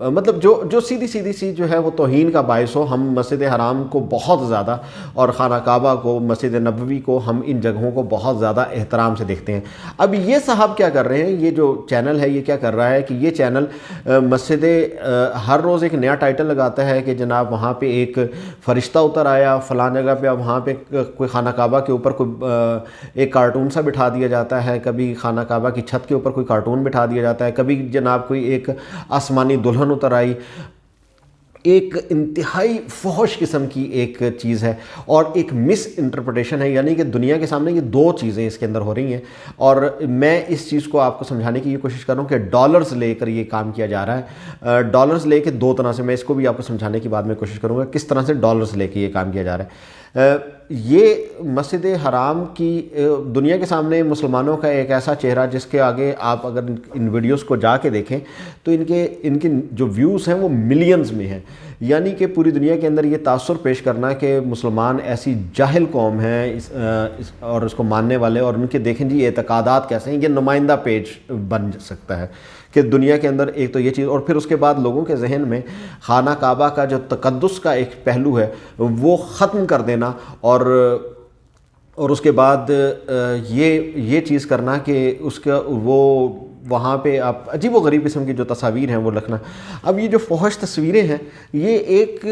مطلب جو سیدھی سی جو ہے وہ توہین کا باعث ہو. ہم مسجد حرام کو بہت زیادہ اور خانہ کعبہ کو, مسجد نبوی کو, ہم ان جگہوں کو بہت زیادہ احترام سے دیکھتے ہیں. اب یہ صاحب کیا کر رہے ہیں, یہ جو چینل ہے یہ کیا کر رہا ہے کہ یہ چینل مسجد ہر روز ایک نیا ٹائٹل لگاتا ہے کہ جناب وہاں پہ ایک فرشتہ اتر آیا فلاں جگہ پہ, اب وہاں پہ کوئی خانہ کعبہ کے اوپر کوئی ایک کارٹون سا بٹھا دیا جاتا ہے, کبھی خانہ کعبہ کی چھت کے اوپر کوئی کارٹون بٹھا دیا جاتا ہے, کبھی جناب کوئی ایک آسمانی دلہن اتر آئی. ایک انتہائی فحش قسم کی ایک چیز ہے اور ایک مس انٹرپریٹیشن ہے, یعنی کہ دنیا کے سامنے یہ دو چیزیں اس کے اندر ہو رہی ہیں. اور میں اس چیز کو آپ کو سمجھانے کی یہ کوشش کر رہا ہوں کہ ڈالرز لے کر یہ کام کیا جا رہا ہے. ڈالرز لے کے دو طرح سے, میں اس کو بھی آپ کو سمجھانے کی بعد میں کوشش کروں گا کس طرح سے ڈالرز لے کے یہ کام کیا جا رہا ہے. یہ مسجد حرام کی دنیا کے سامنے مسلمانوں کا ایک ایسا چہرہ جس کے آگے آپ اگر ان ویڈیوز کو جا کے دیکھیں تو ان کے جو ویوز ہیں وہ ملینز میں ہیں. یعنی کہ پوری دنیا کے اندر یہ تاثر پیش کرنا کہ مسلمان ایسی جاہل قوم ہیں اور اس کو ماننے والے, اور ان کے دیکھیں جی اعتقادات کیسے ہیں, یہ نمائندہ پیج بن سکتا ہے کہ دنیا کے اندر ایک تو یہ چیز, اور پھر اس کے بعد لوگوں کے ذہن میں خانہ کعبہ کا جو تقدس کا ایک پہلو ہے وہ ختم کر دینا, اور اس کے بعد یہ چیز کرنا کہ اس کا وہ وہاں پہ آپ عجیب و غریب قسم کی جو تصاویر ہیں وہ رکھنا. اب یہ جو فحش تصویریں ہیں یہ ایک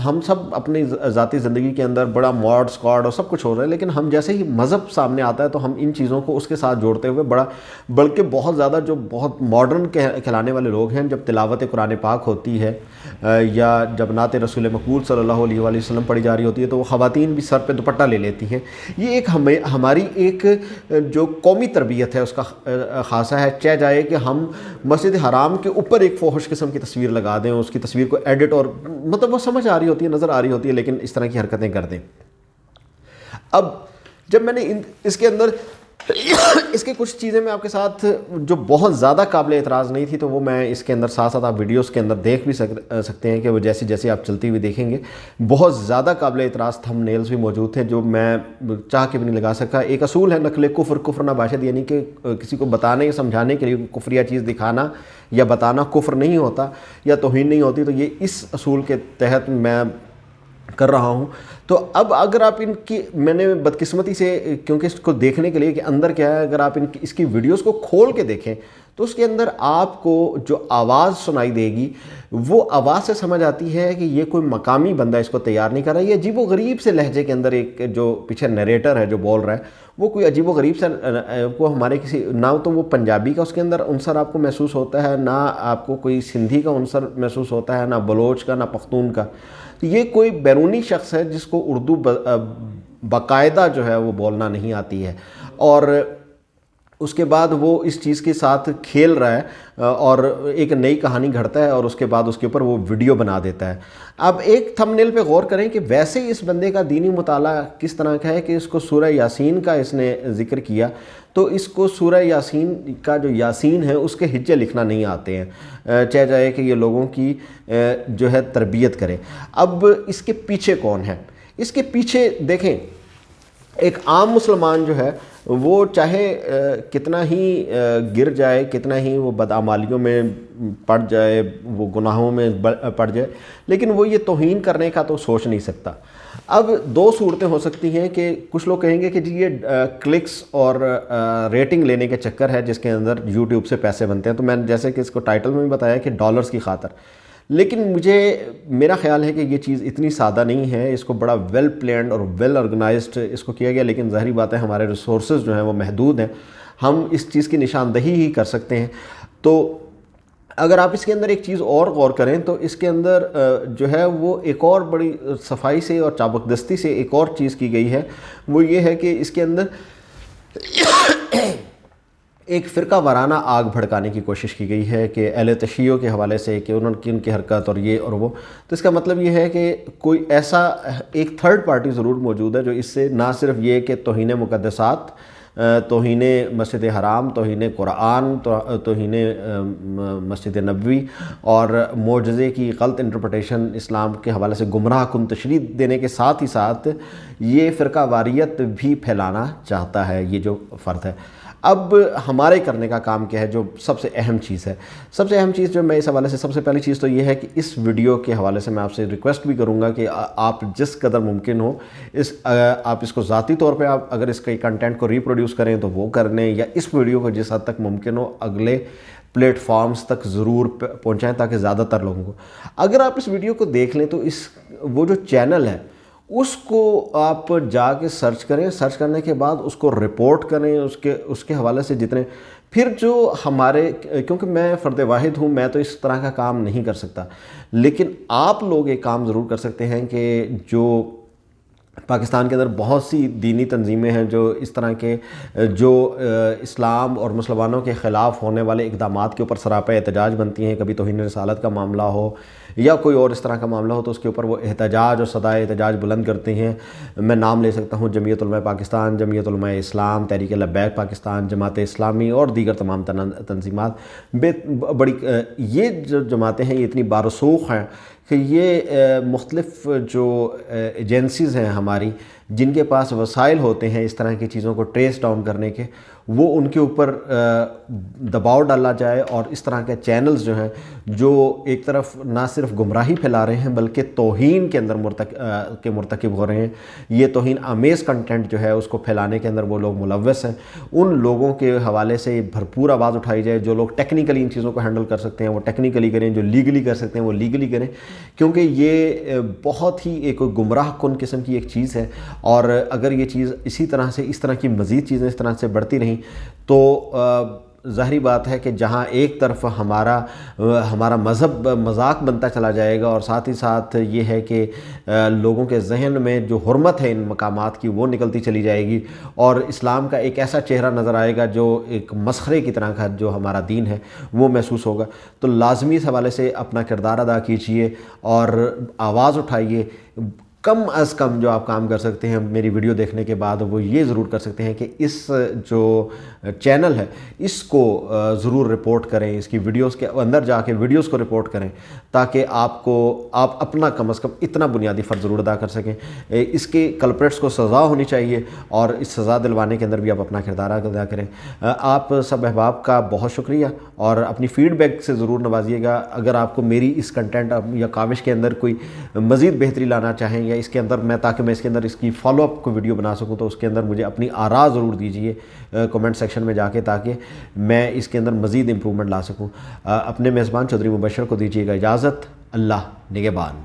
ہم سب اپنی ذاتی زندگی کے اندر بڑا ماڈ سکواڈ اور سب کچھ ہو رہا ہے, لیکن ہم جیسے ہی مذہب سامنے آتا ہے تو ہم ان چیزوں کو اس کے ساتھ جوڑتے ہوئے بلکہ بہت زیادہ جو بہت ماڈرن کہلانے والے لوگ ہیں, جب تلاوت قرآن پاک ہوتی ہے یا جب نعت رسول مقبول صلی اللہ علیہ وآلہ وسلم پڑھی جا رہی ہوتی ہے تو وہ خواتین بھی سر پہ دوپٹہ لے لیتی ہیں. یہ ایک ہماری ایک جو قومی تربیت ہے اس کا خاصہ ہے. چاہ جائے کہ ہم مسجد حرام کے اوپر ایک فحش قسم کی تصویر لگا دیں, اس کی تصویر کو ایڈٹ, اور مطلب وہ سمجھ آ رہی ہوتی ہے, نظر آ رہی ہوتی ہے, لیکن اس طرح کی حرکتیں کر دیں. اب جب میں نے اس کے اندر اس کے کچھ چیزیں میں آپ کے ساتھ جو بہت زیادہ قابل اعتراض نہیں تھی تو وہ میں اس کے اندر ساتھ ساتھ آپ ویڈیوز کے اندر دیکھ بھی سکتے ہیں کہ وہ جیسے آپ چلتی ہوئی دیکھیں گے بہت زیادہ قابل اعتراض تھم نیلز بھی موجود تھے جو میں چاہ کے بھی نہیں لگا سکا. ایک اصول ہے نقل کفر نہ باشد, یعنی کہ کسی کو بتانے یا سمجھانے کے لیے کفریہ چیز دکھانا یا بتانا کفر نہیں ہوتا یا توہین نہیں ہوتی, تو یہ اس اصول کے تحت میں کر رہا ہوں. تو اب اگر آپ میں نے بدقسمتی سے کیونکہ اس کو دیکھنے کے لیے کہ اندر کیا ہے, اگر آپ اس کی ویڈیوز کو کھول کے دیکھیں تو اس کے اندر آپ کو جو آواز سنائی دے گی وہ آواز سے سمجھ آتی ہے کہ یہ کوئی مقامی بندہ اس کو تیار نہیں کر رہا. یہ عجیب و غریب سے لہجے کے اندر ایک جو پیچھے نیریٹر ہے جو بول رہا ہے وہ کوئی عجیب و غریب سے کو ہمارے کسی نہ تو وہ پنجابی کا اس کے اندر عنصر آپ کو محسوس ہوتا ہے, نہ آپ کو کوئی سندھی کا عنصر محسوس ہوتا ہے, نہ بلوچ کا, نہ پختون کا. یہ کوئی بیرونی شخص ہے جس کو اردو باقاعدہ جو ہے وہ بولنا نہیں آتی ہے, اور اس کے بعد وہ اس چیز کے ساتھ کھیل رہا ہے اور ایک نئی کہانی گھڑتا ہے اور اس کے بعد اس کے اوپر وہ ویڈیو بنا دیتا ہے. اب ایک تھم نیل پہ غور کریں کہ ویسے اس بندے کا دینی مطالعہ کس طرح کا ہے کہ اس کو سورہ یاسین کا اس نے ذکر کیا تو اس کو سورہ یاسین کا جو یاسین ہے اس کے ہجے لکھنا نہیں آتے ہیں, چاہ جائے کہ یہ لوگوں کی جو ہے تربیت کرے. اب اس کے پیچھے کون ہے؟ اس کے پیچھے دیکھیں ایک عام مسلمان جو ہے وہ چاہے کتنا ہی گر جائے, کتنا ہی وہ بدعمالیوں میں پڑ جائے, وہ گناہوں میں پڑ جائے, لیکن وہ یہ توہین کرنے کا تو سوچ نہیں سکتا. اب دو صورتیں ہو سکتی ہیں کہ کچھ لوگ کہیں گے کہ جی یہ کلکس اور ریٹنگ لینے کے چکر ہے جس کے اندر یوٹیوب سے پیسے بنتے ہیں. تو میں نے جیسے کہ اس کو ٹائٹل میں بھی بتایا کہ ڈالرز کی خاطر, لیکن میرا خیال ہے کہ یہ چیز اتنی سادہ نہیں ہے. اس کو بڑا ویل پلانڈ اور ویل آرگنائزڈ اس کو کیا گیا, لیکن ظاہری بات ہے ہمارے ریسورسز جو ہیں وہ محدود ہیں, ہم اس چیز کی نشاندہی ہی کر سکتے ہیں. تو اگر آپ اس کے اندر ایک چیز اور غور کریں تو اس کے اندر جو ہے وہ ایک اور بڑی صفائی سے اور چابکدستی سے ایک اور چیز کی گئی ہے, وہ یہ ہے کہ اس کے اندر ایک فرقہ وارانہ آگ بھڑکانے کی کوشش کی گئی ہے کہ اہل تشیع کے حوالے سے کہ ان کی حرکت اور یہ اور وہ. تو اس کا مطلب یہ ہے کہ کوئی ایسا ایک تھرڈ پارٹی ضرور موجود ہے جو اس سے نہ صرف یہ کہ توہین مقدسات, توہین مسجد حرام, توہین قرآن, توہین مسجد نبوی اور معجزے کی غلط انٹرپریٹیشن اسلام کے حوالے سے گمراہ کن تشریح دینے کے ساتھ ہی ساتھ یہ فرقہ واریت بھی پھیلانا چاہتا ہے, یہ جو فرد ہے. اب ہمارے کرنے کا کام کیا ہے، جو سب سے اہم چیز ہے، سب سے اہم چیز جو میں اس حوالے سے، سب سے پہلی چیز تو یہ ہے کہ اس ویڈیو کے حوالے سے میں آپ سے ریکویسٹ بھی کروں گا کہ آپ جس قدر ممکن ہو آپ اس کو ذاتی طور پہ آپ اگر اس کے کنٹینٹ کو ریپروڈیوس کریں تو وہ کر لیں، یا اس ویڈیو کو جس حد تک ممکن ہو اگلے پلیٹ فارمز تک ضرور پہنچائیں تاکہ زیادہ تر لوگوں کو، اگر آپ اس ویڈیو کو دیکھ لیں تو وہ جو چینل ہے اس کو آپ جا کے سرچ کریں، سرچ کرنے کے بعد اس کو رپورٹ کریں، اس کے حوالے سے جتنے پھر جو ہمارے، کیونکہ میں فرد واحد ہوں، میں تو اس طرح کا کام نہیں کر سکتا، لیکن آپ لوگ ایک کام ضرور کر سکتے ہیں کہ جو پاکستان کے اندر بہت سی دینی تنظیمیں ہیں جو اس طرح کے جو اسلام اور مسلمانوں کے خلاف ہونے والے اقدامات کے اوپر سراپا احتجاج بنتی ہیں، کبھی توہین رسالت کا معاملہ ہو یا کوئی اور اس طرح کا معاملہ ہو تو اس کے اوپر وہ احتجاج اور صدائے احتجاج بلند کرتے ہیں. میں نام لے سکتا ہوں جمعیت علماء پاکستان، جمعیت علماء اسلام، تحریک لبیک پاکستان، جماعت اسلامی اور دیگر تمام تنظیمات. بڑی یہ جو جماعتیں ہیں یہ اتنی بارسوخ ہیں کہ یہ مختلف جو ایجنسیز ہیں ہماری جن کے پاس وسائل ہوتے ہیں اس طرح کی چیزوں کو ٹریس ڈاؤن کرنے کے، وہ ان کے اوپر دباؤ ڈالا جائے، اور اس طرح کے چینلز جو ہیں جو ایک طرف نہ صرف گمراہی پھیلا رہے ہیں بلکہ توہین کے اندر مرتکب ہو رہے ہیں، یہ توہین آمیز کنٹینٹ جو ہے اس کو پھیلانے کے اندر وہ لوگ ملوث ہیں، ان لوگوں کے حوالے سے بھرپور آواز اٹھائی جائے. جو لوگ ٹیکنیکلی ان چیزوں کو ہینڈل کر سکتے ہیں وہ ٹیکنیکلی کریں، جو لیگلی کر سکتے ہیں وہ لیگلی کریں، کیونکہ یہ بہت ہی ایک گمراہ کن قسم کی ایک چیز ہے. اور اگر یہ چیز اسی طرح سے، اس طرح کی مزید چیزیں اس طرح سے بڑھتی رہیں تو ظاہری بات ہے کہ جہاں ایک طرف ہمارا مذہب مذاق بنتا چلا جائے گا، اور ساتھ ہی ساتھ یہ ہے کہ لوگوں کے ذہن میں جو حرمت ہے ان مقامات کی وہ نکلتی چلی جائے گی، اور اسلام کا ایک ایسا چہرہ نظر آئے گا جو ایک مسخرے کی طرح کا جو ہمارا دین ہے وہ محسوس ہوگا. تو لازمی اس حوالے سے اپنا کردار ادا کیجیے اور آواز اٹھائیے. کم از کم جو آپ کام کر سکتے ہیں میری ویڈیو دیکھنے کے بعد وہ یہ ضرور کر سکتے ہیں کہ اس جو چینل ہے اس کو ضرور رپورٹ کریں، اس کی ویڈیوز کے اندر جا کے ویڈیوز کو رپورٹ کریں تاکہ آپ اپنا کم از کم اتنا بنیادی فرض ضرور ادا کر سکیں. اس کے کلپریٹس کو سزا ہونی چاہیے اور اس سزا دلوانے کے اندر بھی آپ اپنا کردار ادا کریں. آپ سب احباب کا بہت شکریہ، اور اپنی فیڈ بیک سے ضرور نوازیے گا. اگر آپ کو میری اس کنٹینٹ یا کاوش کے اندر کوئی مزید بہتری لانا چاہیں یا اس کے اندر تاکہ میں اس کے اندر اس کی فالو اپ کو ویڈیو بنا سکوں تو اس کے اندر مجھے اپنی آراء ضرور دیجیے کمنٹ سیکشن میں جا کے، تاکہ میں اس کے اندر مزید امپرومنٹ لا سکوں. اپنے میزبان چودھری مبشر کو دیجیے گا اجازت. اللہ نگہبان.